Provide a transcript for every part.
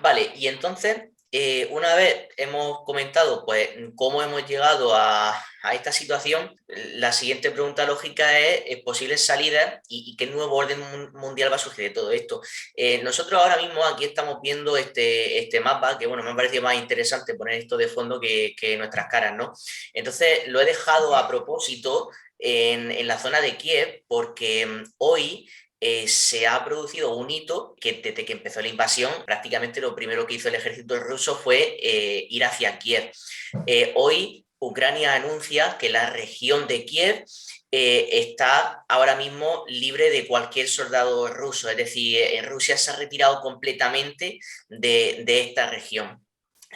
Vale, y entonces, una vez hemos comentado pues, cómo hemos llegado a esta situación, la siguiente pregunta lógica es posibles salidas y qué nuevo orden mundial va a surgir de todo esto. Nosotros ahora mismo aquí estamos viendo este mapa, que bueno, me ha parecido más interesante poner esto de fondo que nuestras caras, ¿no? Entonces, lo he dejado a propósito en la zona de Kiev porque hoy se ha producido un hito que desde que empezó la invasión, prácticamente lo primero que hizo el ejército ruso fue ir hacia Kiev. Hoy Ucrania anuncia que la región de Kiev está ahora mismo libre de cualquier soldado ruso, es decir, Rusia se ha retirado completamente de esta región.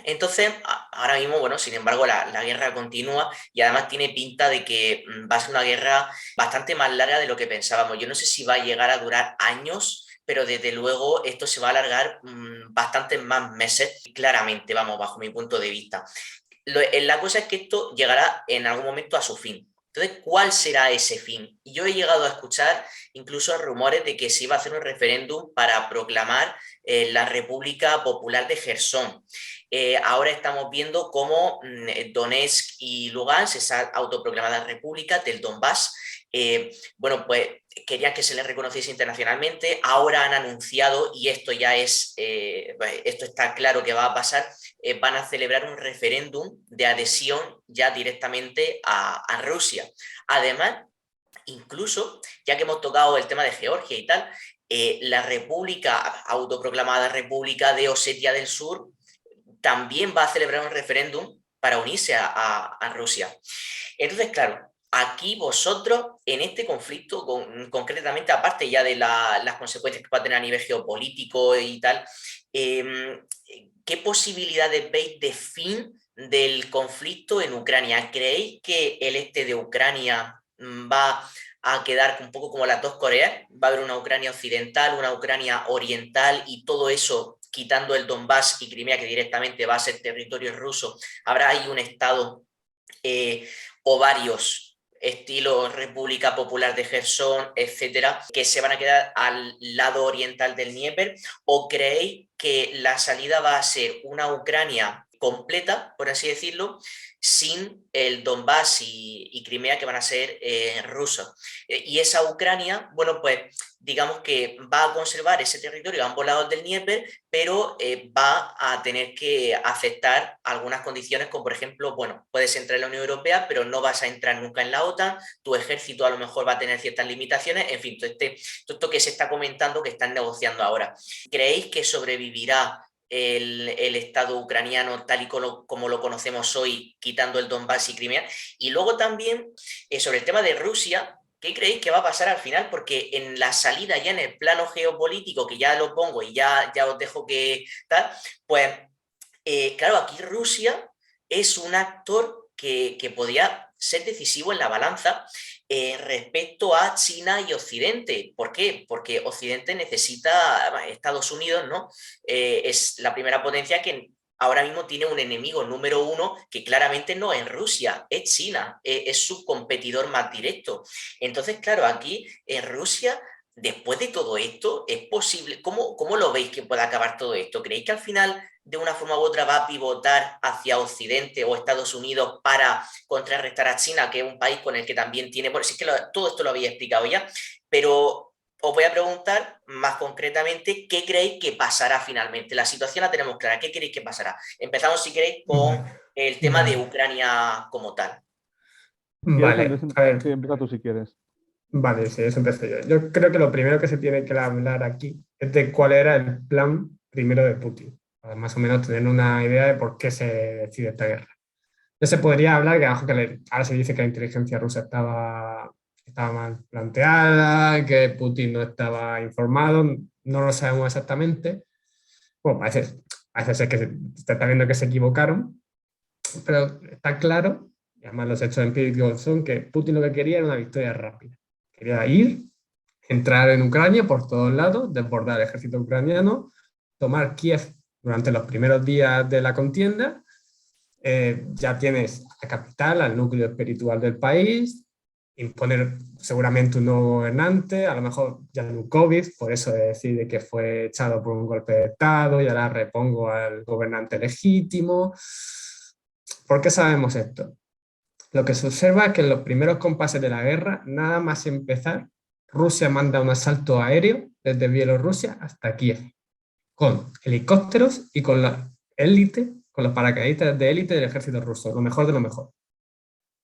Entonces, ahora mismo, bueno, sin embargo, la guerra continúa y además tiene pinta de que va a ser una guerra bastante más larga de lo que pensábamos. Yo no sé si va a llegar a durar años, pero desde luego esto se va a alargar bastantes más meses, claramente, vamos, bajo mi punto de vista. La cosa es que esto llegará en algún momento a su fin. Entonces, ¿cuál será ese fin? Yo he llegado a escuchar incluso rumores de que se iba a hacer un referéndum para proclamar la República Popular de Jersón. Ahora estamos viendo cómo Donetsk y Lugansk, esa autoproclamada república del Donbass, bueno, pues querían que se les reconociese internacionalmente, ahora han anunciado, y esto ya es, esto está claro que va a pasar, van a celebrar un referéndum de adhesión ya directamente a Rusia. Además, incluso, ya que hemos tocado el tema de Georgia y tal, la república, autoproclamada República de Osetia del Sur, también va a celebrar un referéndum para unirse a Rusia. Entonces, claro, aquí vosotros en este conflicto, concretamente, aparte ya de las consecuencias que va a tener a nivel geopolítico y tal, eh, ¿qué posibilidades veis de fin del conflicto en Ucrania? ¿Creéis que el este de Ucrania va a quedar un poco como las dos Coreas? ¿Va a haber una Ucrania occidental, una Ucrania oriental y todo eso, quitando el Donbass y Crimea, que directamente va a ser territorio ruso? ¿Habrá ahí un estado o varios estilos República Popular de Jersón, etcétera, que se van a quedar al lado oriental del Dnieper? ¿O creéis que la salida va a ser una Ucrania completa, por así decirlo, sin el Donbass y Crimea, que van a ser rusos? Y esa Ucrania, bueno, pues digamos que va a conservar ese territorio a ambos lados del Dnieper, pero va a tener que aceptar algunas condiciones, como por ejemplo, bueno, puedes entrar en la Unión Europea, pero no vas a entrar nunca en la OTAN, tu ejército a lo mejor va a tener ciertas limitaciones, en fin, todo esto que se está comentando, que están negociando ahora. ¿Creéis que sobrevivirá el Estado ucraniano tal y como lo conocemos hoy, quitando el Donbass y Crimea? Y luego también, sobre el tema de Rusia, ¿qué creéis que va a pasar al final? Porque en la salida, ya en el plano geopolítico, que ya lo pongo y ya os dejo que tal, pues claro, aquí Rusia es un actor que podría ser decisivo en la balanza respecto a China y Occidente. ¿Por qué? Porque Occidente necesita, Estados Unidos, ¿no? Es la primera potencia que ahora mismo tiene un enemigo número uno que claramente no es Rusia, es China, es su competidor más directo. Entonces, claro, aquí en Rusia, después de todo esto, es posible. ¿Cómo lo veis que pueda acabar todo esto? ¿Creéis que al final, de una forma u otra, va a pivotar hacia Occidente o Estados Unidos para contrarrestar a China, que es un país con el que también tiene... Bueno, si es que todo esto lo había explicado ya, pero os voy a preguntar más concretamente qué creéis que pasará finalmente. La situación la tenemos clara. ¿Qué creéis que pasará? Empezamos, si queréis, con Vale, el tema de vale, Ucrania como tal. Si quieres, Andrés, Vale. em- A ver. sí, empieza tú si quieres. Vale, sí, eso empecé yo. Yo creo que lo primero que se tiene que hablar aquí es de cuál era el plan primero de Putin, para más o menos tener una idea de por qué se decide esta guerra. Ya se podría hablar que, ahora se dice que la inteligencia rusa estaba mal planteada, que Putin no estaba informado, no lo sabemos exactamente. Bueno, parece ser que se está viendo que se equivocaron, pero está claro, y además los hechos empíricos son que Putin lo que quería era una victoria rápida. Quería ir, entrar en Ucrania por todos lados, desbordar el ejército ucraniano, tomar Kiev durante los primeros días de la contienda. Ya tienes la capital, al núcleo espiritual del país, imponer seguramente un nuevo gobernante, a lo mejor Yanukovych, por eso decide que fue echado por un golpe de Estado y ahora repongo al gobernante legítimo. ¿Por qué sabemos esto? Lo que se observa es que en los primeros compases de la guerra, nada más empezar, Rusia manda un asalto aéreo desde Bielorrusia hasta Kiev, con helicópteros y con la élite, con los paracaidistas de élite del ejército ruso, lo mejor de lo mejor.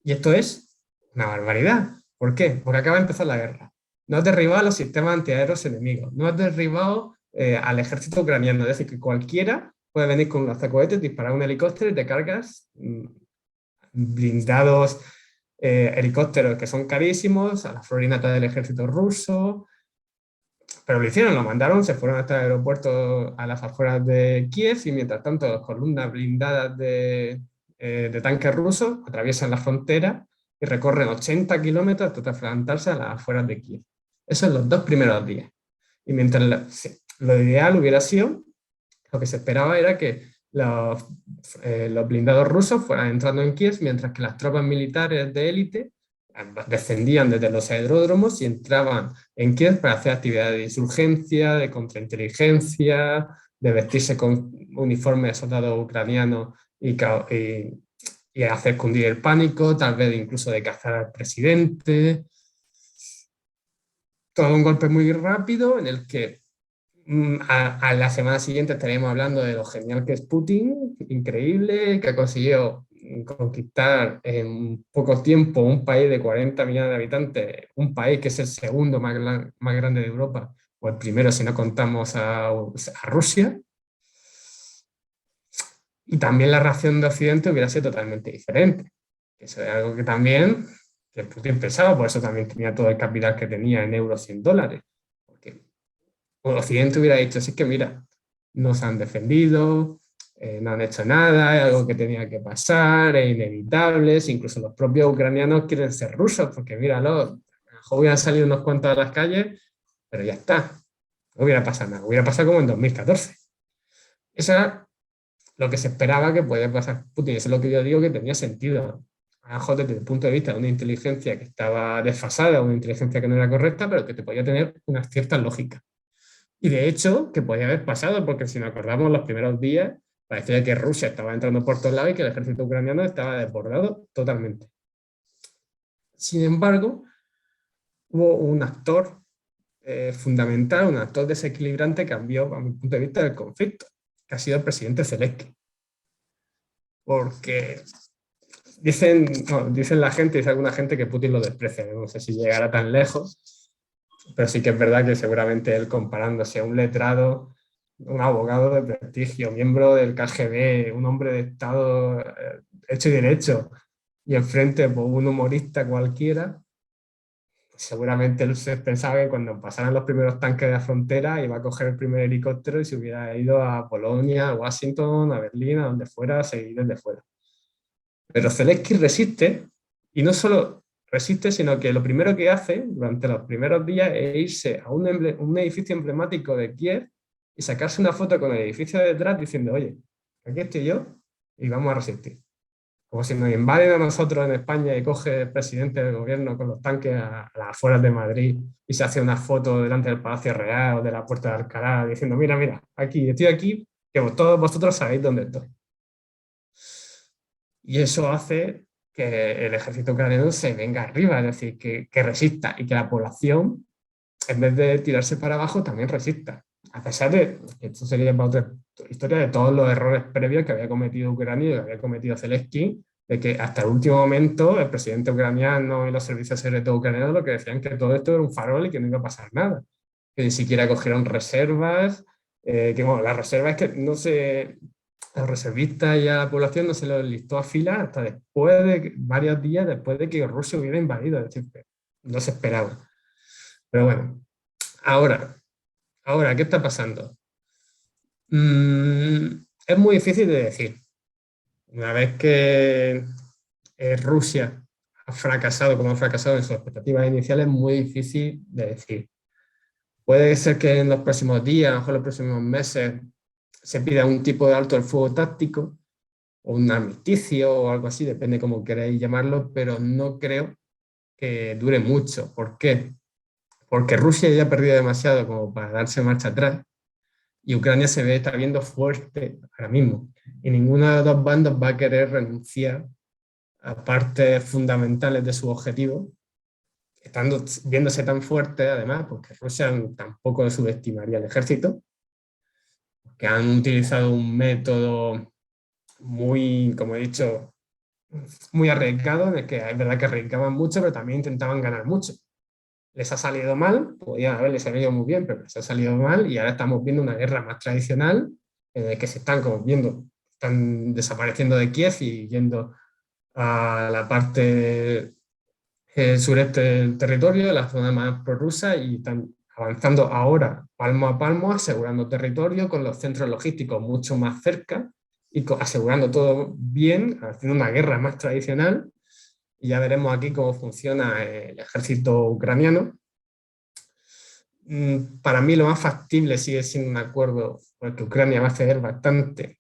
Y esto es una barbaridad. ¿Por qué? Porque acaba de empezar la guerra. No has derribado los sistemas antiaéreos enemigos, no has derribado al ejército ucraniano, es decir, que cualquiera puede venir con un lanzacohetes, disparar un helicóptero y te cargas blindados helicópteros que son carísimos, a la florinata del ejército ruso, pero lo hicieron, lo mandaron, se fueron hasta el aeropuerto a las afueras de Kiev y mientras tanto las columnas blindadas de tanques rusos atraviesan la frontera y recorren 80 kilómetros hasta plantarse a las afueras de Kiev. Eso en los 2 primeros días. Y mientras lo ideal hubiera sido, lo que se esperaba era que los blindados rusos fueran entrando en Kiev, mientras que las tropas militares de élite descendían desde los aeródromos y entraban en Kiev para hacer actividades de insurgencia, de contrainteligencia, de vestirse con uniformes de soldados ucranianos y hacer cundir el pánico, tal vez incluso de cazar al presidente. Todo un golpe muy rápido en el que a la semana siguiente estaremos hablando de lo genial que es Putin, increíble, que ha conseguido conquistar en poco tiempo un país de 40 millones de habitantes, un país que es el segundo más grande de Europa, o el primero si no contamos a Rusia. Y también la reacción de Occidente hubiera sido totalmente diferente. Eso es algo que también que Putin pensaba, por eso también tenía todo el capital que tenía en euros y en dólares. Porque Occidente hubiera dicho, así que mira, no se han defendido, no han hecho nada, es algo que tenía que pasar, es inevitable, incluso los propios ucranianos quieren ser rusos, porque míralo, a lo mejor hubieran salido unos cuantos a las calles, pero ya está, no hubiera pasado nada, hubiera pasado como en 2014. Eso era lo que se esperaba que podía pasar Putin, eso es lo que yo digo que tenía sentido. A lo mejor desde el punto de vista de una inteligencia que estaba desfasada, una inteligencia que no era correcta, pero que te podía tener una cierta lógica. Y de hecho, que podía haber pasado, porque si nos acordamos los primeros días, parecía que Rusia estaba entrando por todos lados y que el ejército ucraniano estaba desbordado totalmente. Sin embargo, hubo un actor fundamental, un actor desequilibrante que cambió, a mi punto de vista, el conflicto, que ha sido el presidente Zelensky. Porque dicen la gente, dice alguna gente que Putin lo desprecia, no sé si llegará tan lejos, pero sí que es verdad que seguramente él comparándose a un letrado, un abogado de prestigio, miembro del KGB, un hombre de Estado hecho y derecho, y enfrente por un humorista cualquiera, pues seguramente él se pensaba que cuando pasaran los primeros tanques de la frontera iba a coger el primer helicóptero y se hubiera ido a Polonia, a Washington, a Berlín, a donde fuera, a seguir desde fuera. Pero Zelensky resiste, y no solo resiste, sino que lo primero que hace durante los primeros días es irse a un edificio emblemático de Kiev y sacarse una foto con el edificio de detrás diciendo, oye, aquí estoy yo y vamos a resistir. Como si nos invaden a nosotros en España y coge el presidente del gobierno con los tanques a las afueras de Madrid y se hace una foto delante del Palacio Real o de la Puerta de Alcalá diciendo, mira, mira, aquí, estoy aquí, que todos vosotros sabéis dónde estoy. Y eso hace que el ejército ucraniano se venga arriba, es decir, que resista y que la población, en vez de tirarse para abajo, también resista. A pesar de, esto sería para otra historia, de todos los errores previos que había cometido Ucrania y que había cometido Zelensky, de que hasta el último momento el presidente ucraniano y los servicios secretos ucranianos lo que decían que todo esto era un farol y que no iba a pasar nada. Que ni siquiera cogieron reservas, que bueno, las reservas es que no se... A los reservistas y a la población no se los listó a fila hasta después de varios días después de que Rusia hubiera invadido, es decir, no se esperaba. Pero bueno, ahora, ¿qué está pasando? Es muy difícil de decir. Una vez que Rusia ha fracasado como ha fracasado en sus expectativas iniciales, es muy difícil de decir. Puede ser que en los próximos días, a lo mejor en los próximos meses, se pida un tipo de alto el fuego táctico o un armisticio o algo así, depende cómo queráis llamarlo, pero no creo que dure mucho. ¿Por qué? Porque Rusia ya ha perdido demasiado como para darse marcha atrás y Ucrania está viendo fuerte ahora mismo. Y ninguna de las dos bandas va a querer renunciar a partes fundamentales de su objetivo, estando viéndose tan fuerte además, porque Rusia tampoco subestimaría el ejército, que han utilizado un método muy, como he dicho, muy arriesgado, en el que es verdad que arriesgaban mucho, pero también intentaban ganar mucho. Les ha salido mal, podrían haberles salido muy bien, pero les ha salido mal y ahora estamos viendo una guerra más tradicional en la que se están como viendo, están desapareciendo de Kiev y yendo a la parte sureste del territorio, la zona más prorrusa, y están avanzando ahora palmo a palmo, asegurando territorio con los centros logísticos mucho más cerca y asegurando todo bien, haciendo una guerra más tradicional. Y ya veremos aquí cómo funciona el ejército ucraniano. Para mí lo más factible sigue siendo un acuerdo porque Ucrania va a ceder bastante,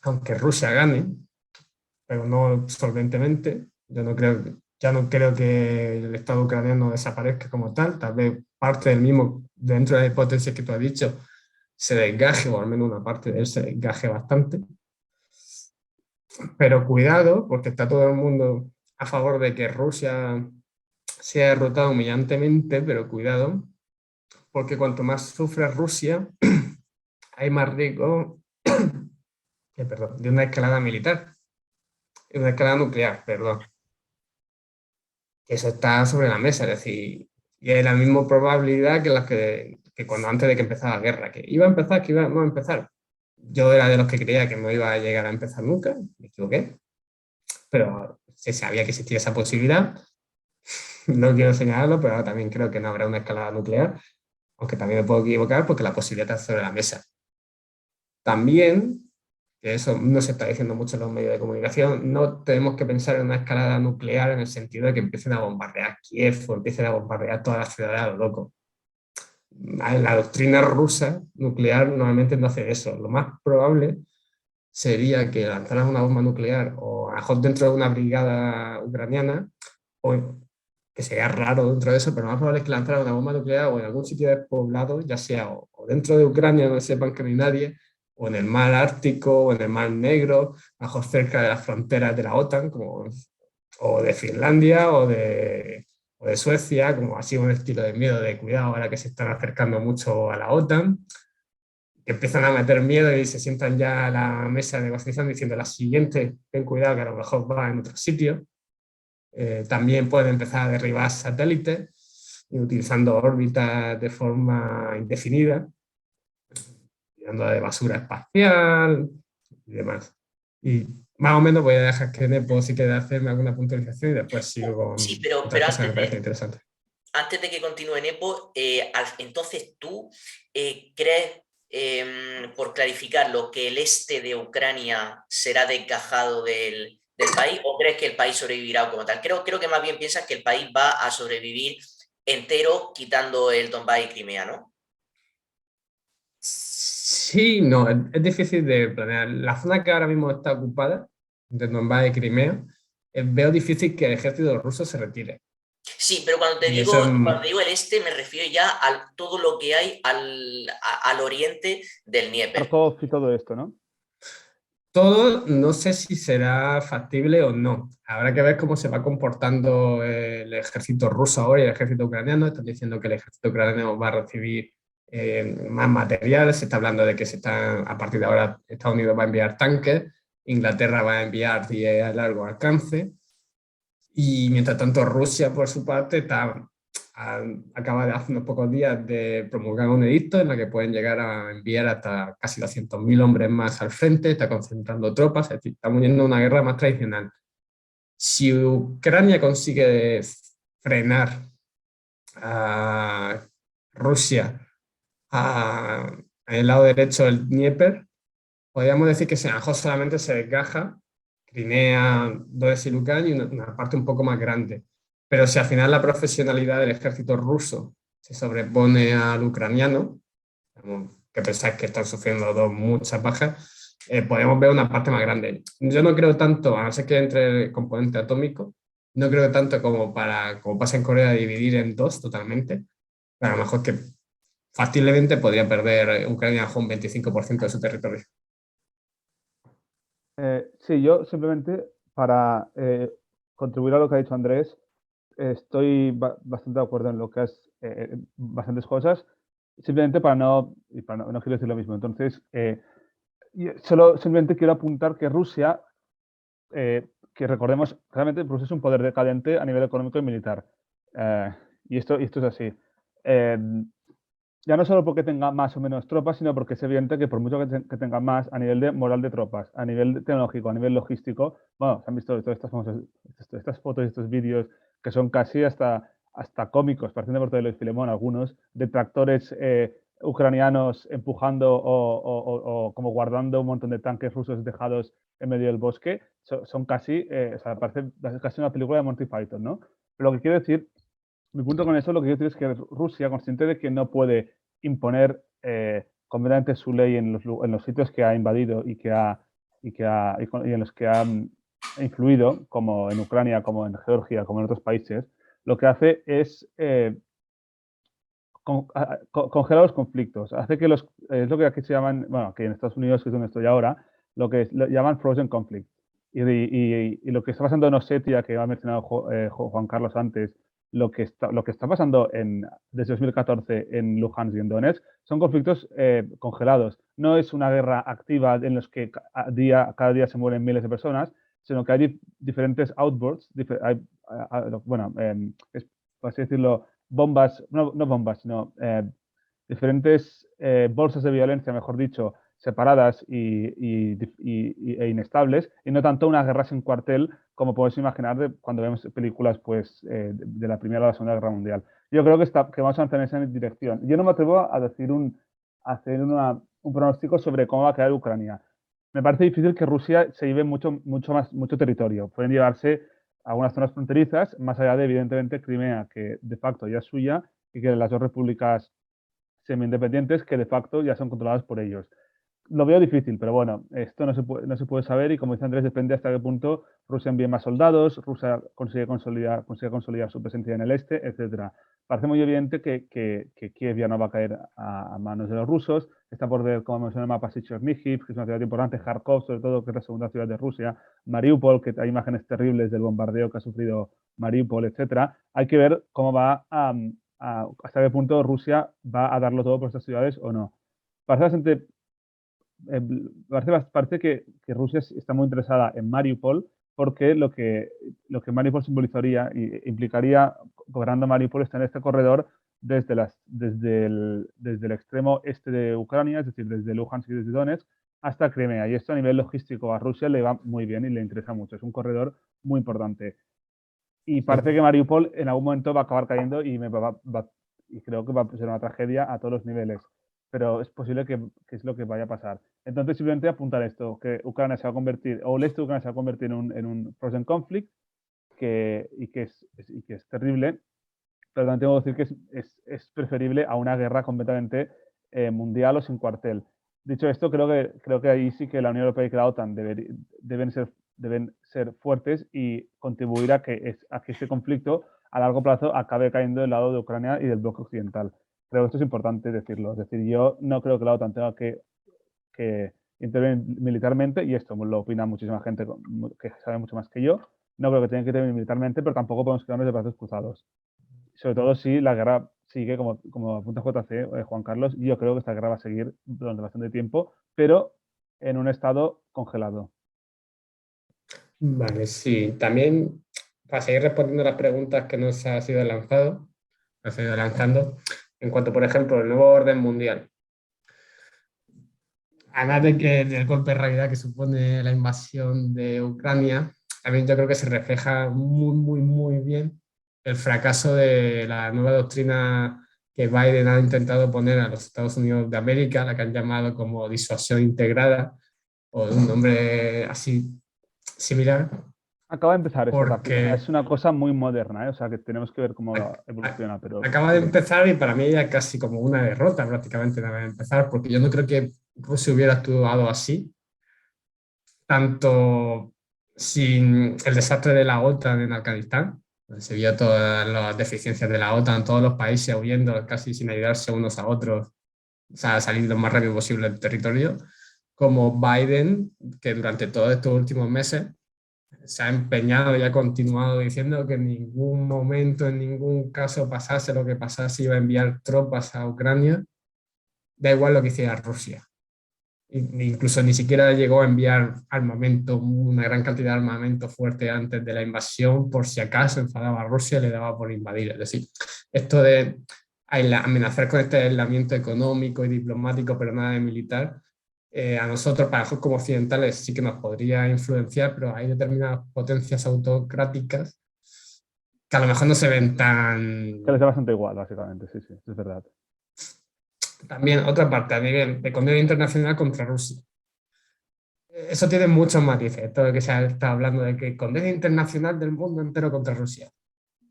aunque Rusia gane, pero no solventemente. Ya no creo que el Estado ucraniano desaparezca como tal vez parte del mismo, dentro de la hipótesis que tú has dicho, se desgaje, o al menos una parte de él se desgaje bastante. Pero cuidado, porque está todo el mundo a favor de que Rusia sea derrotada humillantemente, pero cuidado, porque cuanto más sufre Rusia, hay más riesgo de una escalada militar, de una escalada nuclear, perdón. Eso está sobre la mesa, es decir, y hay la misma probabilidad que cuando antes de que empezara la guerra, que iba a empezar, que iba no a empezar. Yo era de los que creía que no iba a llegar a empezar nunca, me equivoqué, pero se sabía que existía esa posibilidad. No quiero señalarlo, pero ahora también creo que no habrá una escalada nuclear, aunque también me puedo equivocar porque la posibilidad está sobre la mesa. También, que eso no se está diciendo mucho en los medios de comunicación, no tenemos que pensar en una escalada nuclear en el sentido de que empiecen a bombardear Kiev o empiecen a bombardear todas las ciudades a lo loco. La doctrina rusa nuclear normalmente no hace eso. Lo más probable sería que lanzaran una bomba nuclear o a lo mejor dentro de una brigada ucraniana, o que sería raro dentro de eso, pero lo más probable es que lanzaran una bomba nuclear o en algún sitio despoblado, ya sea o dentro de Ucrania, donde sepan que no hay nadie, o en el mar Ártico, o en el mar Negro, a lo mejor cerca de las fronteras de la OTAN, o de Finlandia, o de Suecia, como así un estilo de miedo, de cuidado, ahora que se están acercando mucho a la OTAN, que empiezan a meter miedo y se sientan ya a la mesa de negociación diciendo la siguiente, ten cuidado que a lo mejor va en otro sitio. También pueden empezar a derribar satélites utilizando órbitas de forma indefinida, tirando de basura espacial y demás. Y más o menos voy a dejar que Nepo si quiere hacerme alguna puntualización y después sigo con Sí, pero otras cosas que me antes parecen interesantes. antes de que continúe Nepo, entonces tú crees, por clarificarlo, que el este de Ucrania será desgajado del país o crees que el país sobrevivirá como tal? Creo que más bien piensas que el país va a sobrevivir entero quitando el Donbass y Crimea, ¿no? Sí, no, es difícil de planear. La zona que ahora mismo está ocupada, de Donbass y Crimea, veo difícil que el ejército ruso se retire. Sí, pero cuando Y eso digo el este, me refiero ya a todo lo que hay al oriente del Dnieper. Kharkov y todo esto, ¿no? todo, no sé si será factible o no. Habrá que ver cómo se va comportando el ejército ruso ahora y el ejército ucraniano. Están diciendo que el ejército ucraniano va a recibir más material. Se está hablando de que a partir de ahora Estados Unidos va a enviar tanques, Inglaterra va a enviar artillería a largo alcance. Y mientras tanto Rusia, por su parte, acaba de hace unos pocos días de promulgar un edicto en el que pueden llegar a enviar hasta casi 200.000 hombres más al frente, está concentrando tropas, es decir, estamos yendo a una guerra más tradicional. Si Ucrania consigue frenar a Rusia en el lado derecho del Dnieper, podríamos decir que a lo mejor solamente se desgaja Crimea, Donetsk y Lugansk y una parte un poco más grande. Pero si al final la profesionalidad del ejército ruso se sobrepone al ucraniano, que pensáis que están sufriendo muchas bajas, podemos ver una parte más grande. Yo no creo tanto, a no ser que entre el componente atómico, No creo tanto como como pasa en Corea, dividir en dos totalmente, pero a lo mejor que factiblemente podría perder Ucrania un 25% de su territorio. Sí, yo simplemente para contribuir a lo que ha dicho Andrés, estoy bastante de acuerdo en lo que has, bastantes cosas, simplemente para no quiero decir lo mismo. Entonces, solo simplemente quiero apuntar que Rusia, que recordemos, realmente Rusia es un poder decadente a nivel económico y militar. Y esto es así. Eh, ya no solo porque tenga más o menos tropas, sino porque es evidente que por mucho que tenga más a nivel de moral de tropas, a nivel tecnológico, a nivel logístico, bueno, se han visto todas estas fotos y estos vídeos que son casi hasta cómicos, partiendo por Telo y Filemón, algunos, de tractores ucranianos empujando o como guardando un montón de tanques rusos dejados en medio del bosque, son casi, o sea, parece casi una película de Monty Python, ¿no? Pero lo que quiero decir, mi punto con eso, lo que quiero decir es que Rusia, consciente de que no puede imponer completamente su ley en los sitios que ha invadido y en los que ha influido, como en Ucrania, como en Georgia, como en otros países, lo que hace es congelar los conflictos. Hace que es lo que aquí se llaman, bueno, que en Estados Unidos, que es donde estoy ahora, lo llaman frozen conflict. Y lo que está pasando en Osetia, que ha mencionado Juan Carlos antes, lo que está pasando desde 2014 en Luhansk y en Donetsk, son conflictos congelados. No es una guerra activa en los que cada día se mueren miles de personas, sino que hay diferentes outbursts, bueno, por así decirlo, bombas, no bombas, sino diferentes bolsas de violencia, mejor dicho, separadas e inestables, y no tanto una guerra sin cuartel como podéis imaginar cuando vemos películas pues, de la Primera o la Segunda Guerra Mundial. Yo creo que vamos a avanzar en esa dirección. Yo no me atrevo a hacer un pronóstico sobre cómo va a quedar Ucrania. Me parece difícil que Rusia se lleve mucho territorio. Pueden llevarse algunas zonas fronterizas, más allá de, evidentemente, Crimea, que de facto ya es suya, y que las dos repúblicas semi-independientes que de facto ya son controladas por ellos. Lo veo difícil, pero bueno, esto no se puede saber y como dice Andrés, depende hasta qué punto Rusia envíe más soldados, Rusia consigue consolidar su presencia en el este, etcétera. Parece muy evidente que Kiev ya no va a caer a manos de los rusos. Está por ver, como vemos en el mapa, Chernihiv, que es una ciudad importante, Kharkov, sobre todo, que es la segunda ciudad de Rusia, Mariupol, que hay imágenes terribles del bombardeo que ha sufrido Mariupol, etcétera. Hay que ver cómo va hasta qué punto Rusia va a darlo todo por estas ciudades o no. Parece bastante parece que Rusia está muy interesada en Mariupol porque lo que Mariupol simbolizaría y implicaría, gobernando Mariupol, está en este corredor desde el extremo este de Ucrania, es decir, desde Luhansk y desde Donetsk, hasta Crimea. Y esto a nivel logístico a Rusia le va muy bien y le interesa mucho. Es un corredor muy importante. Y parece que Mariupol en algún momento va a acabar cayendo y creo que va a ser una tragedia a todos los niveles. Pero es posible que es lo que vaya a pasar. Entonces, simplemente apuntar esto, que Ucrania se va a convertir, o el este de Ucrania se va a convertir en un frozen conflict, y que es terrible, pero también tengo que decir que es preferible a una guerra completamente mundial o sin cuartel. Dicho esto, creo que ahí sí que la Unión Europea y la OTAN deben ser fuertes y contribuir a que este conflicto a largo plazo acabe cayendo del lado de Ucrania y del bloque occidental. Creo que esto es importante decirlo. Es decir, yo no creo que la OTAN tenga que intervenir militarmente, y esto lo opina muchísima gente que sabe mucho más que yo. No creo que tenga que intervenir militarmente, pero tampoco podemos quedarnos de brazos cruzados. Sobre todo si la guerra sigue, como apunta JC, Juan Carlos, y yo creo que esta guerra va a seguir durante bastante tiempo, pero en un estado congelado. Vale, sí. También, para seguir respondiendo a las preguntas que nos has ido lanzando, en cuanto, por ejemplo, el nuevo orden mundial. Además del golpe de realidad que supone la invasión de Ucrania, también yo creo que se refleja muy, muy, muy bien el fracaso de la nueva doctrina que Biden ha intentado poner a los Estados Unidos de América, la que han llamado como disuasión integrada, o de un nombre así similar. Acaba de empezar esto rápido. Porque Es una cosa muy moderna, o sea que tenemos que ver cómo evoluciona. Pero acaba de empezar y para mí ya casi como una derrota prácticamente de empezar, porque yo no creo que Rusia hubiera actuado así, tanto sin el desastre de la OTAN en Afganistán, donde se vio todas las deficiencias de la OTAN, todos los países huyendo casi sin ayudarse unos a otros, o sea, salir lo más rápido posible del territorio, como Biden, que durante todos estos últimos meses se ha empeñado y ha continuado diciendo que en ningún momento, en ningún caso pasase lo que pasase, iba a enviar tropas a Ucrania, da igual lo que hiciera Rusia. Incluso ni siquiera llegó a enviar armamento, una gran cantidad de armamento fuerte antes de la invasión, por si acaso enfadaba a Rusia y le daba por invadir. Es decir, esto de amenazar con este aislamiento económico y diplomático, pero nada de militar, a nosotros, para nosotros como occidentales, sí que nos podría influenciar, pero hay determinadas potencias autocráticas que a lo mejor no se ven tan... Que les da bastante igual, básicamente, sí, sí, es verdad. También, otra parte, a nivel de condena internacional contra Rusia. Eso tiene muchos matices, todo lo que se ha estado hablando de que condena internacional del mundo entero contra Rusia.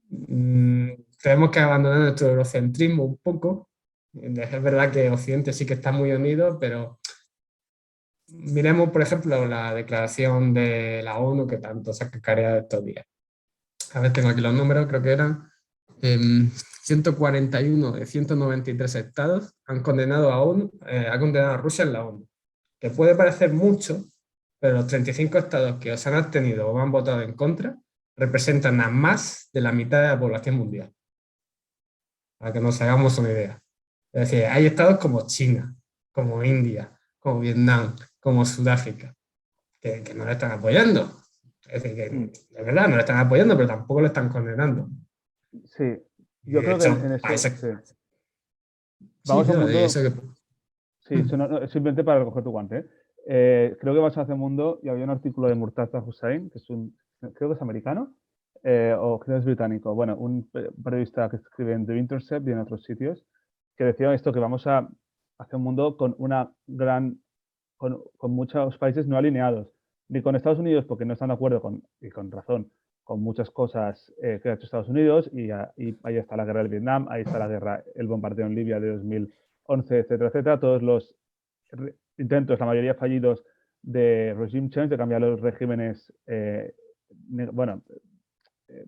Tenemos que abandonar nuestro eurocentrismo un poco. Es verdad que Occidente sí que está muy unido, pero miremos, por ejemplo, la declaración de la ONU que tanto se ha cacareado estos días. A ver, tengo aquí los números, creo que eran 141 de 193 estados han condenado ha condenado a Rusia en la ONU, que puede parecer mucho, pero los 35 estados que os han abstenido o han votado en contra representan a más de la mitad de la población mundial. Para que nos hagamos una idea. Es decir, hay estados como China, como India, como Vietnam, como Sudáfrica, que no le están apoyando. Es decir, que de verdad no le están apoyando, pero tampoco lo están condenando. Sí, yo creo que en eso... Sí. Vamos a un mundo... Sí, simplemente para recoger tu guante. Creo que vas hacia un mundo, y había un artículo de Murtaza Hussain, que es creo que es americano, o creo que es británico, bueno, un periodista que escribe en The Intercept y en otros sitios, que decía esto, que vamos hacia un mundo con con muchos países no alineados, ni con Estados Unidos, porque no están de acuerdo y con razón, con muchas cosas que ha hecho Estados Unidos, y ahí está la guerra del Vietnam, ahí está la guerra, el bombardeo en Libia de 2011, etcétera, etcétera, todos los intentos, la mayoría fallidos de regime change, de cambiar los regímenes,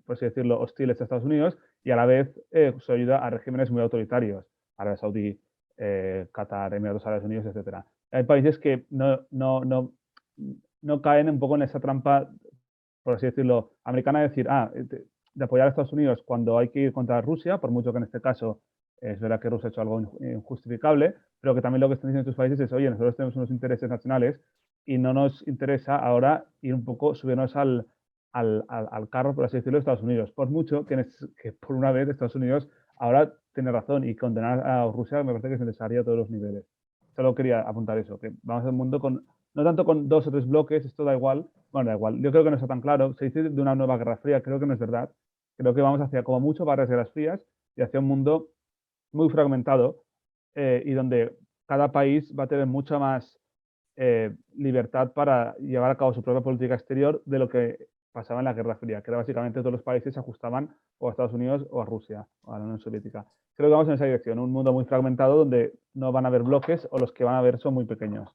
por así decirlo, hostiles a Estados Unidos, y a la vez su ayuda a regímenes muy autoritarios, Arabia Saudí, Qatar, Emiratos Árabes Unidos, etcétera. Hay países que no caen un poco en esa trampa, por así decirlo, americana, de decir, de apoyar a Estados Unidos cuando hay que ir contra Rusia, por mucho que en este caso es verdad que Rusia ha hecho algo injustificable, pero que también lo que están diciendo estos países es, oye, nosotros tenemos unos intereses nacionales y no nos interesa ahora ir un poco, subirnos al carro, por así decirlo, de Estados Unidos. Por mucho que por una vez Estados Unidos ahora tiene razón y condenar a Rusia me parece que es necesario a todos los niveles. Solo quería apuntar eso, que vamos al mundo no tanto con 2 o 3 bloques, esto da igual. Bueno, da igual, yo creo que no está tan claro. Se dice de una nueva guerra fría, creo que no es verdad. Creo que vamos hacia como mucho varias guerras frías y hacia un mundo muy fragmentado y donde cada país va a tener mucha más libertad para llevar a cabo su propia política exterior de lo que pasaba en la Guerra Fría, que era básicamente todos los países se ajustaban o a Estados Unidos o a Rusia o a la Unión Soviética. Creo que vamos en esa dirección, un mundo muy fragmentado donde no van a haber bloques o los que van a haber son muy pequeños.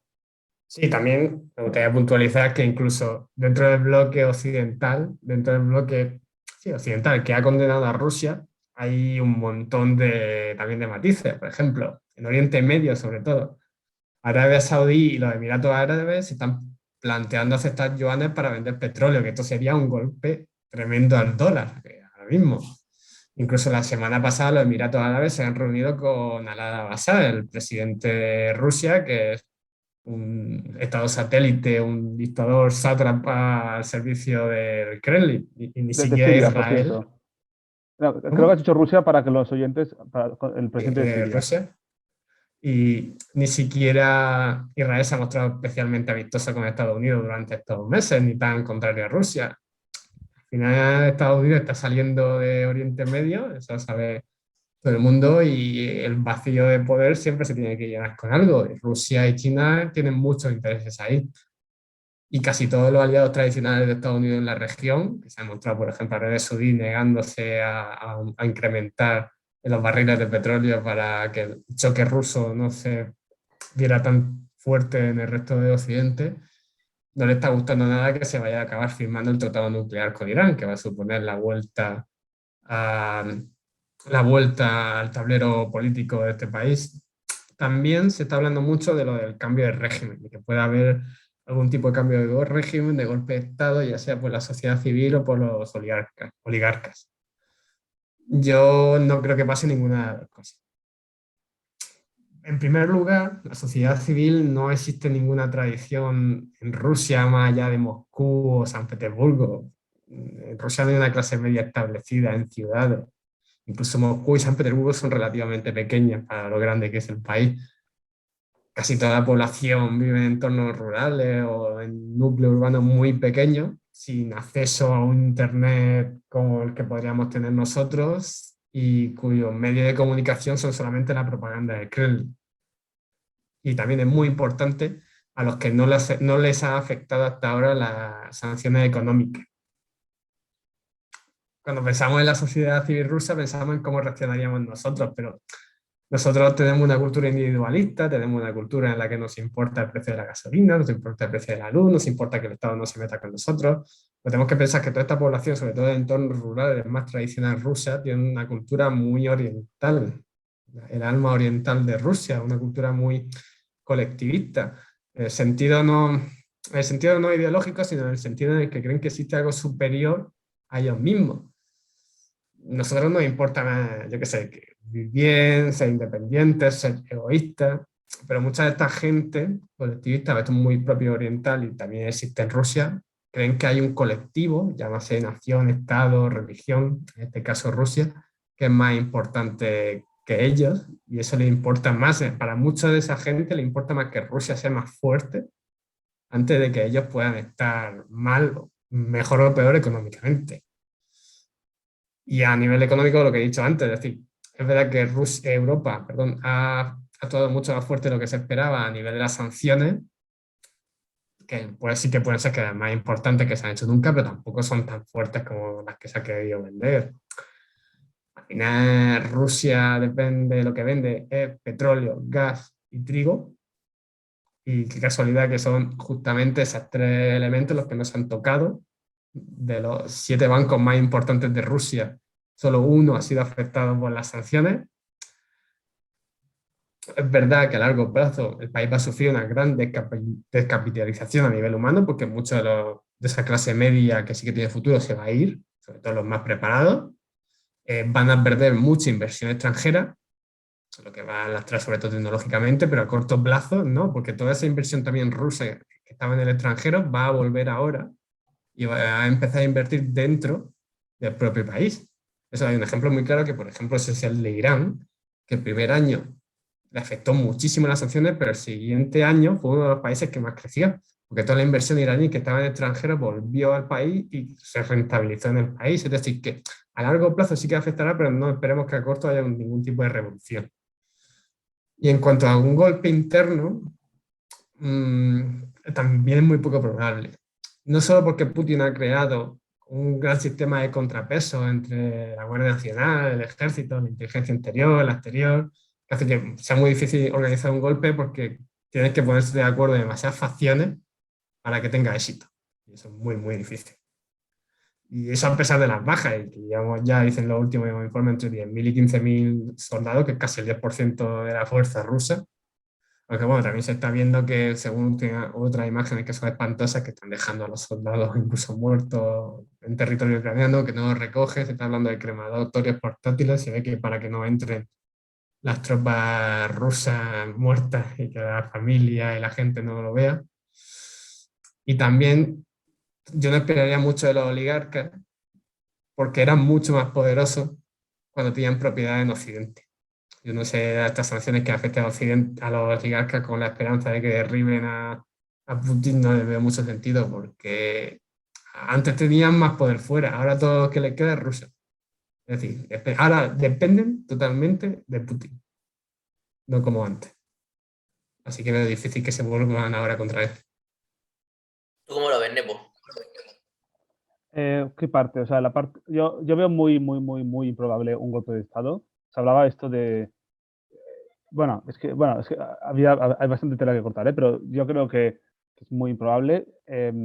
Sí, también me gustaría puntualizar que incluso dentro del bloque occidental, dentro del bloque occidental que ha condenado a Rusia, hay un montón también de matices. Por ejemplo, en Oriente Medio, sobre todo, Arabia Saudí y los Emiratos Árabes se están planteando aceptar yuanes para vender petróleo, que esto sería un golpe tremendo al dólar, ahora mismo. Incluso la semana pasada los Emiratos Árabes se han reunido con Al Abbas, el presidente de Rusia, que es un estado satélite, un dictador sátrapa al servicio del Kremlin, y ni siquiera Siria, Israel. No, creo que has dicho Rusia para que los oyentes, para el presidente de Siria. Rusia. Y ni siquiera Israel se ha mostrado especialmente amistosa con Estados Unidos durante estos meses, ni tan contrario a Rusia. Al final Estados Unidos está saliendo de Oriente Medio, eso lo sabe todo el mundo, y el vacío de poder siempre se tiene que llenar con algo. Rusia y China tienen muchos intereses ahí. Y casi todos los aliados tradicionales de Estados Unidos en la región, que se han mostrado, por ejemplo, Arabia Saudí negándose a incrementar en los barriles de petróleo para que el choque ruso no se viera tan fuerte en el resto de Occidente, no le está gustando nada que se vaya a acabar firmando el tratado nuclear con Irán, que va a suponer la vuelta al tablero político de este país. También se está hablando mucho de lo del cambio de régimen, de que pueda haber algún tipo de cambio de régimen, de golpe de Estado, ya sea por la sociedad civil o por los oligarcas. Yo no creo que pase ninguna de las cosas. En primer lugar, la sociedad civil no existe ninguna tradición en Rusia más allá de Moscú o San Petersburgo. En Rusia no hay una clase media establecida en ciudades. Incluso Moscú y San Petersburgo son relativamente pequeñas para lo grande que es el país. Casi toda la población vive en entornos rurales o en núcleos urbanos muy pequeños, sin acceso a un internet como el que podríamos tener nosotros y cuyos medios de comunicación son solamente la propaganda del Kremlin. Y también es muy importante a los que no les ha afectado hasta ahora las sanciones económicas. Cuando pensamos en la sociedad civil rusa, pensamos en cómo reaccionaríamos nosotros, pero nosotros tenemos una cultura individualista, tenemos una cultura en la que nos importa el precio de la gasolina, nos importa el precio de la luz, nos importa que el Estado no se meta con nosotros. Pero tenemos que pensar que toda esta población, sobre todo en entornos rurales más tradicionales Rusia, tiene una cultura muy oriental, el alma oriental de Rusia, una cultura muy colectivista. El sentido no ideológico, sino en el sentido en el que creen que existe algo superior a ellos mismos. Nosotros nos importa más, yo qué sé, vivir bien, ser independientes, ser egoístas, pero mucha de esta gente colectivista, esto es muy propio oriental y también existe en Rusia, creen que hay un colectivo, llámase nación, estado, religión, en este caso Rusia, que es más importante que ellos y eso les importa más, para mucha de esa gente le importa más que Rusia sea más fuerte antes de que ellos puedan estar mal, mejor o peor económicamente. Y a nivel económico, lo que he dicho antes, es decir, es verdad que Europa ha actuado mucho más fuerte de lo que se esperaba a nivel de las sanciones, que pues sí que pueden ser que las más importantes que se han hecho nunca, pero tampoco son tan fuertes como las que se ha querido vender. Al final, Rusia depende de lo que vende, es petróleo, gas y trigo, y qué casualidad que son justamente esos tres elementos los que no se han tocado. De los 7 bancos más importantes de Rusia, solo uno ha sido afectado por las sanciones. Es verdad que a largo plazo el país va a sufrir una gran descapitalización a nivel humano porque muchos de esa clase media que sí que tiene futuro se va a ir, sobre todo los más preparados. Van a perder mucha inversión extranjera, lo que va a lastrar sobre todo tecnológicamente, pero a corto plazo no, porque toda esa inversión también rusa que estaba en el extranjero va a volver ahora y va a empezar a invertir dentro del propio país. Eso hay un ejemplo muy claro que, por ejemplo, es el de Irán, que el primer año le afectó muchísimo las sanciones, pero el siguiente año fue uno de los países que más creció, porque toda la inversión iraní que estaba en el extranjero volvió al país y se rentabilizó en el país. Es decir, que a largo plazo sí que afectará, pero no esperemos que a corto haya ningún tipo de revolución. Y en cuanto a un golpe interno, también es muy poco probable. No solo porque Putin ha creado un gran sistema de contrapeso entre la Guardia Nacional, el Ejército, la inteligencia interior, la exterior, que hace que sea muy difícil organizar un golpe porque tienes que ponerse de acuerdo en demasiadas facciones para que tenga éxito. Y eso es muy, muy difícil. Y eso a pesar de las bajas, y que digamos, ya dicen los últimos informes entre 10.000 y 15.000 soldados, que es casi el 10% de la fuerza rusa. Aunque bueno, también se está viendo que según otras imágenes que son espantosas, que están dejando a los soldados incluso muertos en territorio ucraniano, que no los recoge, se está hablando de crematorios portátiles, se ve que para que no entren las tropas rusas muertas y que la familia y la gente no lo vea. Y también yo no esperaría mucho de los oligarcas, porque eran mucho más poderosos cuando tenían propiedad en Occidente. Yo no sé estas sanciones que afectan a los oligarcas con la esperanza de que derriben a Putin, no les veo mucho sentido porque antes tenían más poder fuera, ahora todo lo que les queda es Rusia. Es decir, ahora dependen totalmente de Putin, no como antes. Así que veo difícil que se vuelvan ahora contra él. ¿Tú cómo lo ves, Nepo? ¿Qué parte? O sea, la parte, yo veo muy improbable un golpe de Estado. Se hablaba esto de, bueno, es que hay bastante tela que cortar, ¿eh? Pero yo creo que que es muy improbable. Es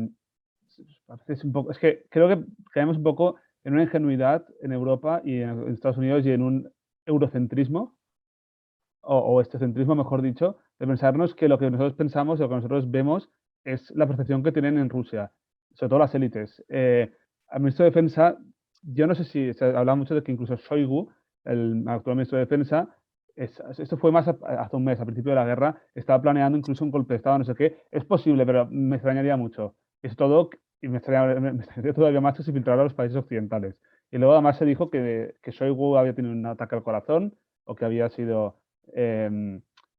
que creo que caemos un poco en una ingenuidad en Europa y en Estados Unidos y en un eurocentrismo, o estocentrismo, mejor dicho, de pensarnos que lo que nosotros pensamos, lo que nosotros vemos, es la percepción que tienen en Rusia, sobre todo las élites. Al ministro de Defensa, yo no sé si se habla mucho de que incluso Shoigu, el actual ministro de Defensa, esto fue más hace un mes, al principio de la guerra, estaba planeando incluso un golpe de Estado, no sé qué. Es posible, pero me extrañaría mucho. Es todo, y me extrañaría todavía más que se filtrara a los países occidentales. Y luego además se dijo que Shoigu había tenido un ataque al corazón o que había sido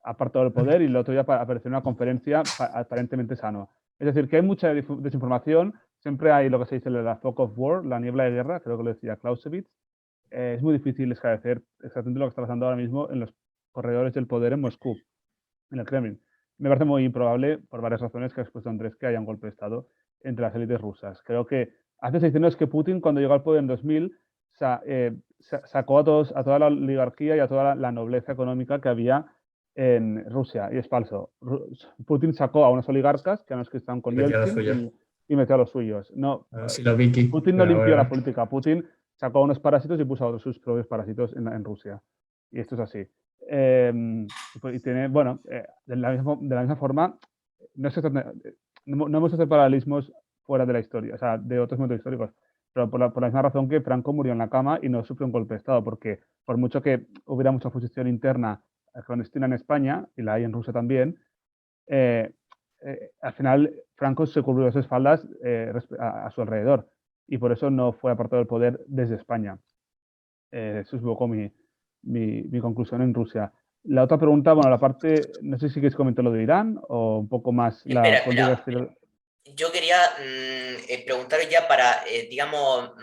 apartado del poder, y el otro día apareció en una conferencia aparentemente sano. Es decir, que hay mucha desinformación, siempre hay lo que se dice la fog of war, la niebla de guerra, creo que lo decía Clausewitz. Es muy difícil esclarecer exactamente lo que está pasando ahora mismo en los corredores del poder en Moscú, en el Kremlin. Me parece muy improbable, por varias razones que ha expuesto Andrés, que haya un golpe de Estado entre las élites rusas. Creo que hace 6 años que Putin, cuando llegó al poder en 2000, sacó a toda la oligarquía y a toda la nobleza económica que había en Rusia, y es falso. Putin sacó a unos oligarcas, que eran los que estaban con Yeltsin, y metió a los suyos. No, Putin no limpió la política. Putin sacó a unos parásitos y puso a otros sus propios parásitos en Rusia. Y esto es así. Y tiene, bueno, de la misma forma, no hemos hecho paralelismos fuera de la historia, o sea, de otros momentos históricos, pero por la misma razón que Franco murió en la cama y no sufrió un golpe de Estado, porque por mucho que hubiera mucha oposición interna clandestina en España, y la hay en Rusia también, al final Franco se cubrió las espaldas a su alrededor, y por eso no fue apartado del poder desde España. Eso es un poco mi conclusión en Rusia. La otra pregunta, bueno, la parte, no sé si quieres comentar lo de Irán o un poco más la política exterior. Yo quería preguntaros ya para, digamos,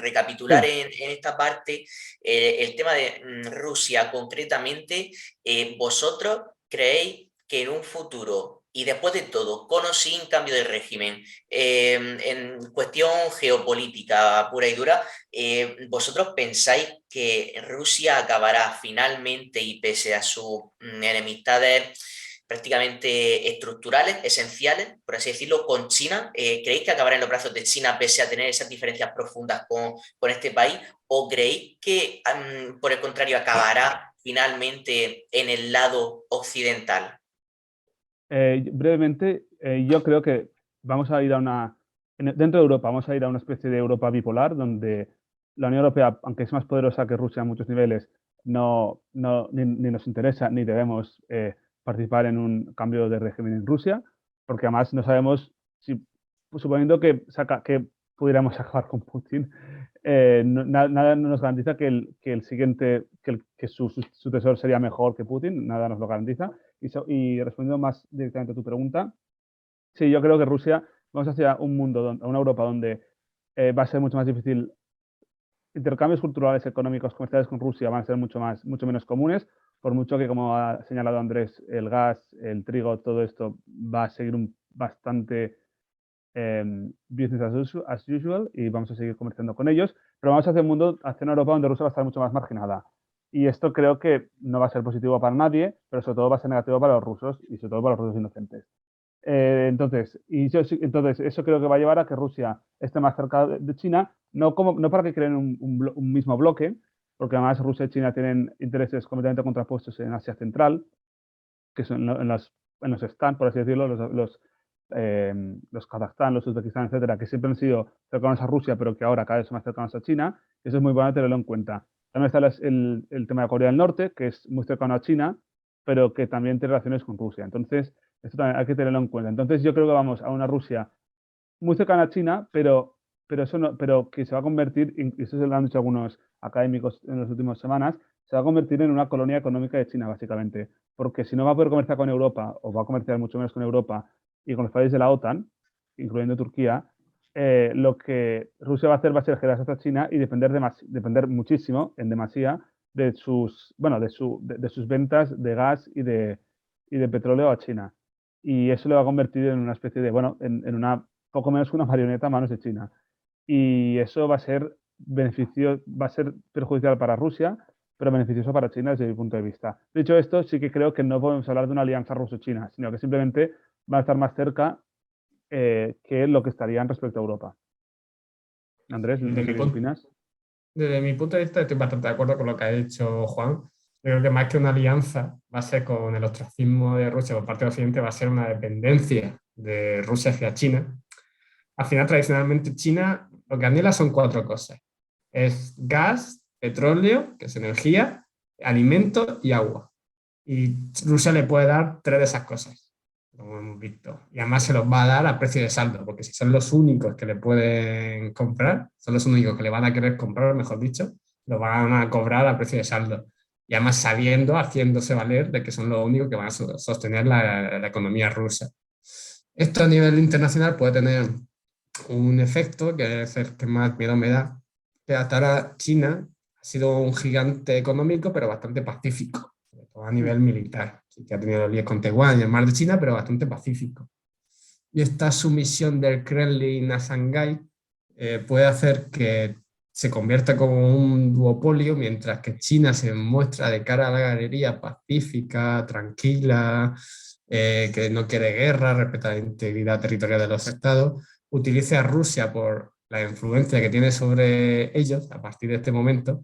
recapitular en esta parte el tema de Rusia concretamente. ¿Vosotros creéis que en un futuro, y después de todo, con o sin cambio de régimen, en cuestión geopolítica pura y dura, vosotros pensáis que Rusia acabará finalmente, y pese a sus enemistades prácticamente estructurales, esenciales, por así decirlo, con China? ¿Creéis que acabará en los brazos de China pese a tener esas diferencias profundas con este país? ¿O creéis que, por el contrario, acabará finalmente en el lado occidental? Brevemente, yo creo que vamos a ir dentro de Europa, vamos a ir a una especie de Europa bipolar, donde la Unión Europea, aunque es más poderosa que Rusia a muchos niveles, ni nos interesa ni debemos participar en un cambio de régimen en Rusia, porque además no sabemos si, suponiendo que pudiéramos acabar con Putin, nada nos garantiza que su sucesor sería mejor que Putin, nada nos lo garantiza. Y respondiendo más directamente a tu pregunta, sí, yo creo que Rusia, vamos hacia un mundo, a una Europa donde va a ser mucho más difícil. Intercambios culturales, económicos, comerciales con Rusia van a ser mucho menos comunes, por mucho que, como ha señalado Andrés, el gas, el trigo, todo esto va a seguir bastante business as usual, y vamos a seguir comerciando con ellos, pero vamos hacia una Europa donde Rusia va a estar mucho más marginada. Y esto creo que no va a ser positivo para nadie, pero sobre todo va a ser negativo para los rusos, y sobre todo para los rusos inocentes. Entonces, eso creo que va a llevar a que Rusia esté más cerca de China, no para que creen un mismo bloque, porque además Rusia y China tienen intereses completamente contrapuestos en Asia Central, que son en los stands, por así decirlo, los Kazajstán, los Uzbekistán, etcétera, que siempre han sido cercanos a Rusia, pero que ahora cada vez son más cercanos a China. Eso es muy bueno tenerlo en cuenta. También está el tema de Corea del Norte, que es muy cercano a China, pero que también tiene relaciones con Rusia. Entonces, esto también hay que tenerlo en cuenta. Entonces, yo creo que vamos a una Rusia muy cercana a China, pero que se va a convertir, y eso se lo han dicho algunos académicos en las últimas semanas, se va a convertir en una colonia económica de China, básicamente. Porque si no va a poder comerciar con Europa, o va a comerciar mucho menos con Europa y con los países de la OTAN, incluyendo Turquía, lo que Rusia va a hacer va a ser girar hacia China y depender muchísimo, en demasía, de sus ventas de gas y de petróleo a China. Y eso le va a convertir en una especie de, en una poco menos que una marioneta a manos de China. Y eso va a ser perjudicial para Rusia, pero beneficioso para China desde mi punto de vista. Dicho esto, sí que creo que no podemos hablar de una alianza ruso-china, sino que simplemente van a estar más cerca que lo que estarían respecto a Europa. Andrés, no sé qué opinas. Desde mi punto de vista estoy bastante de acuerdo con lo que ha dicho Juan. Creo que más que una alianza va a ser con el ostracismo de Rusia por parte de Occidente, va a ser una dependencia de Rusia hacia China. Al final, tradicionalmente, China lo que anhela son 4 cosas. Es gas, petróleo, que es energía, alimentos y agua. Y Rusia le puede dar 3 de esas cosas, como hemos visto. Y además se los va a dar a precio de saldo, porque si son los únicos que le pueden comprar, son los únicos que le van a querer comprar, mejor dicho, lo van a cobrar a precio de saldo. Y además sabiendo, haciéndose valer de que son los únicos que van a sostener la economía rusa. Esto a nivel internacional puede tener un efecto que es el que más miedo me da, que hasta ahora China ha sido un gigante económico, pero bastante pacífico, sobre todo a nivel militar. Sí que ha tenido líos con Taiwán y el mar de China, pero bastante pacífico. Y esta sumisión del Kremlin a Shanghái puede hacer que se convierta como un duopolio, mientras que China se muestra de cara a la galería pacífica, tranquila, que no quiere guerra, respeta la integridad territorial de los estados, utilice a Rusia por la influencia que tiene sobre ellos a partir de este momento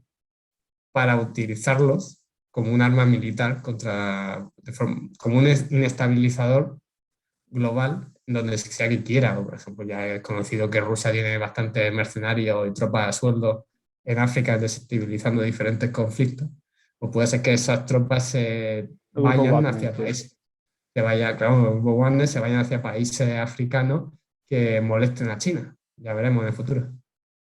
para utilizarlos como un arma militar como un inestabilizador global donde sea que quiera. Por ejemplo, ya es conocido que Rusia tiene bastantes mercenarios y tropas a sueldo en África desestabilizando diferentes conflictos. O puede ser que esas tropas se vayan hacia países, se vayan hacia países africanos que molesten a China. Ya veremos en el futuro.